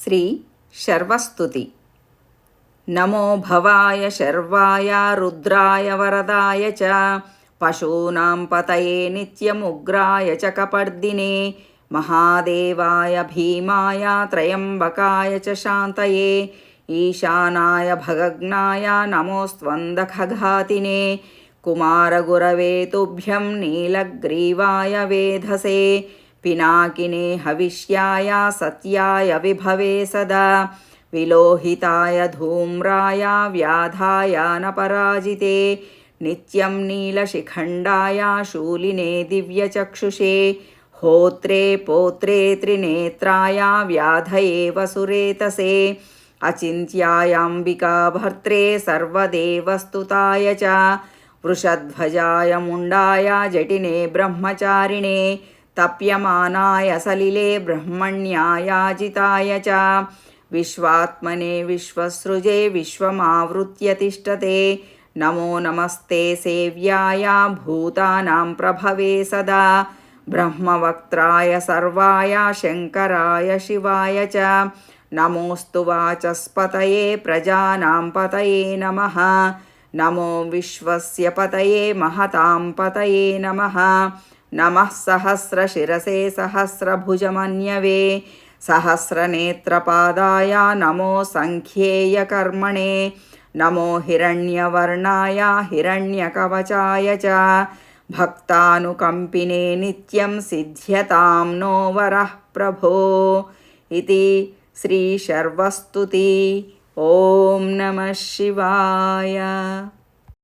ശ്രീ ശർവസ്തുതി. നമോ ഭവായ ശർവായ രുദ്രായ വരദായ ച പശൂനാം പതയേ നിത്യമുഗ്രായ ച കപർദിനേ മഹാദേവായ ഭീമായ ത്രയംബകായ ച ശാന്തയേ ഈശാനായ ഭഗഗ്നായ നമോസ്ത്വന്ദഖഘാതിനേ കുമാരഗുരവേ തുഭ്യം നീലഗ്രീവായ വേധസേ പിനാകിനേ ഹവിഷ്യായ സത്യായ വിഭവേ സദാ വിലോഹിതായ ധൂമ്രായ വ്യാധായ നപരാജിതേ നിത്യം നീലശിഖണ്ഡായ ശൂലിനേ ദിവ്യചക്ഷുഷേ ഹോത്രേ പോത്രേ ത്രിനേത്രായ വ്യാധയേ വസുരേതസേ അചിന്ത്യായാംബികാഭർത്രേ സർവദേവസ്തുതായ ച വൃഷധ്വജായ മുണ്ഡായ ജടിനേ ബ്രഹ്മചാരിണേ തപ്യമാനായ സലിലേ ബ്രഹ്മണ്യായാജിതായ ച വിശ്വാത്മനെ വിശ്വസൃജേ വിശ്വമാവൃത്യ തിഷ്ഠതേ നമോ നമസ്തേ സേവ്യായ ഭൂതാനാം പ്രഭവേ സദാ ബ്രഹ്മവക്ത്രായ സർവായ ശങ്കരായ ശിവായ ച നമോസ്തു വാചസ്പതയേ പ്രജാനാം പതയേ നമഃ നമോ വിശ്വസ്യ പതയേ മഹതാം പതയേ നമഃ നമഃ സഹസ്രശിരസേ സഹസ്രഭുജമന്യവേ സഹസ്രനേത്രപാദായ നമോ സംഖ്യേയകർമ്മണേ നമോ ഹിരണ്യവർണായ ഹിരണ്യകവചായ ച ഭക്താനുകമ്പിനേ നിത്യം സിദ്ധ്യതാം നോ വരഃ പ്രഭോ. ഇതി ശ്രീ ശർവസ്തുതി. ഓം നമഃ ശിവായ.